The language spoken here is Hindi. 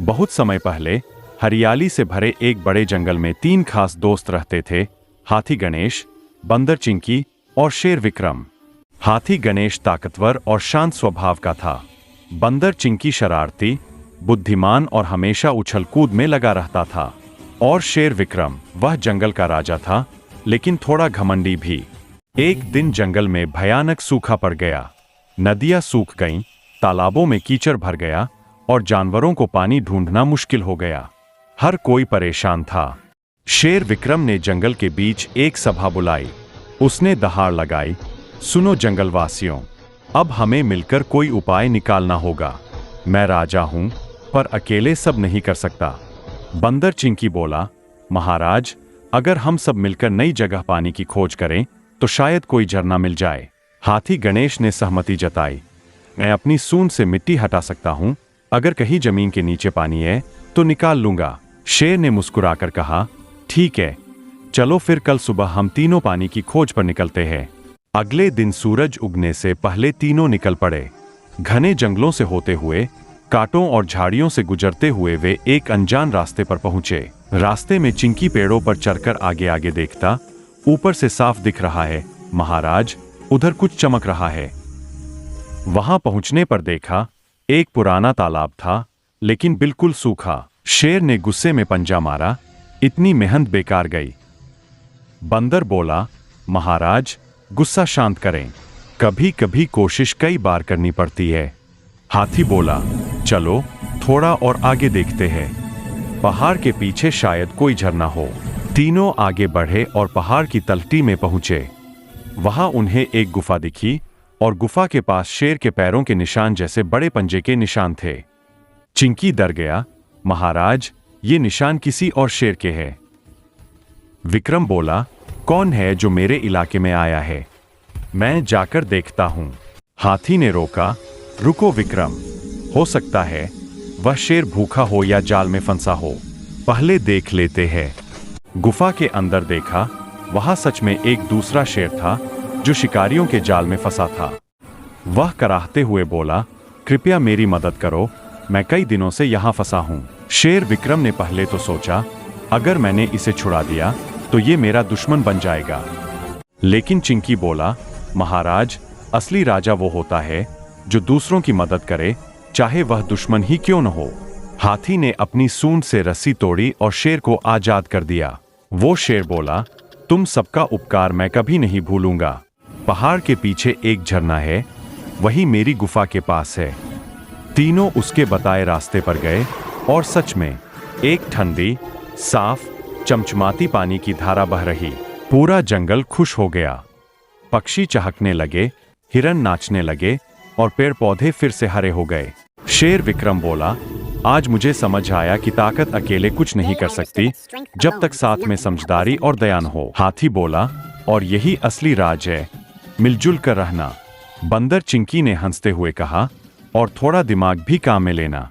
बहुत समय पहले हरियाली से भरे एक बड़े जंगल में 3 खास दोस्त रहते थे। हाथी गणेश, बंदर चिंकी और शेर विक्रम। हाथी गणेश ताकतवर और शांत स्वभाव का था। बंदर चिंकी शरारती, बुद्धिमान और हमेशा उछल कूद में लगा रहता था। और शेर विक्रम, वह जंगल का राजा था, लेकिन थोड़ा घमंडी भी। एक दिन जंगल में भयानक सूखा पड़ गया। नदियां सूख गईं, तालाबों में कीचड़ भर गया और जानवरों को पानी ढूंढना मुश्किल हो गया। हर कोई परेशान था। शेर विक्रम ने जंगल के बीच एक सभा बुलाई। उसने दहाड़ लगाई, सुनो जंगलवासियों, अब हमें मिलकर कोई उपाय निकालना होगा। मैं राजा हूं, पर अकेले सब नहीं कर सकता। बंदर चिंकी बोला, महाराज, अगर हम सब मिलकर नई जगह पानी की खोज करें तो शायद कोई झरना मिल जाए। हाथी गणेश ने सहमति जताई, मैं अपनी सूंड से मिट्टी हटा सकता हूं, अगर कहीं जमीन के नीचे पानी है तो निकाल लूंगा। शेर ने मुस्कुराकर कहा, ठीक है, चलो फिर कल सुबह हम तीनों पानी की खोज पर निकलते हैं। अगले दिन सूरज उगने से पहले तीनों निकल पड़े। घने जंगलों से होते हुए, कांटों और झाड़ियों से गुजरते हुए वे एक अनजान रास्ते पर पहुंचे। रास्ते में चिंकी पेड़ों पर चढ़कर आगे आगे देखता, ऊपर से साफ दिख रहा है महाराज, उधर कुछ चमक रहा है। वहां पहुंचने पर देखा, एक पुराना तालाब था, लेकिन बिल्कुल सूखा। शेर ने गुस्से में पंजा मारा, इतनी मेहनत बेकार गई। बंदर बोला, महाराज, गुस्सा शांत करें, कभी कभी कोशिश कई बार करनी पड़ती है। हाथी बोला, चलो थोड़ा और आगे देखते हैं, पहाड़ के पीछे शायद कोई झरना हो। तीनों आगे बढ़े और पहाड़ की तलहटी में पहुंचे। वहां उन्हें एक गुफा दिखी और गुफा के पास शेर के पैरों के निशान जैसे बड़े पंजे के निशान थे। चिंकी डर गया, महाराज, ये निशान किसी और शेर के हैं। विक्रम बोला, कौन है जो मेरे इलाके में आया है? मैं जाकर देखता हूं। हाथी ने रोका, रुको विक्रम, हो सकता है वह शेर भूखा हो या जाल में फंसा हो, पहले देख लेते हैं। गुफा के अंदर देखा, वहां सच में एक दूसरा शेर था जो शिकारियों के जाल में फंसा था। वह कराहते हुए बोला, कृपया मेरी मदद करो, मैं कई दिनों से यहां फंसा हूं। शेर विक्रम ने पहले तो सोचा, अगर मैंने इसे छुड़ा दिया तो ये मेरा दुश्मन बन जाएगा। लेकिन चिंकी बोला, महाराज, असली राजा वो होता है जो दूसरों की मदद करे, चाहे वह दुश्मन ही क्यों न हो। हाथी ने अपनी सूंड से रस्सी तोड़ी और शेर को आजाद कर दिया। वो शेर बोला, तुम सबका उपकार मैं कभी नहीं भूलूंगा। पहाड़ के पीछे एक झरना है, वही मेरी गुफा के पास है। तीनों उसके बताए रास्ते पर गए और सच में एक ठंडी, साफ, चमचमाती पानी की धारा बह रही। पूरा जंगल खुश हो गया। पक्षी चहकने लगे, हिरन नाचने लगे और पेड़ पौधे फिर से हरे हो गए। शेर विक्रम बोला, आज मुझे समझ आया कि ताकत अकेले कुछ नहीं कर सकती, जब तक साथ में समझदारी और दया न हो। हाथी बोला, और यही असली राज है, मिलजुल कर रहना। बंदर चिंकी ने हंसते हुए कहा, और थोड़ा दिमाग भी काम में लेना।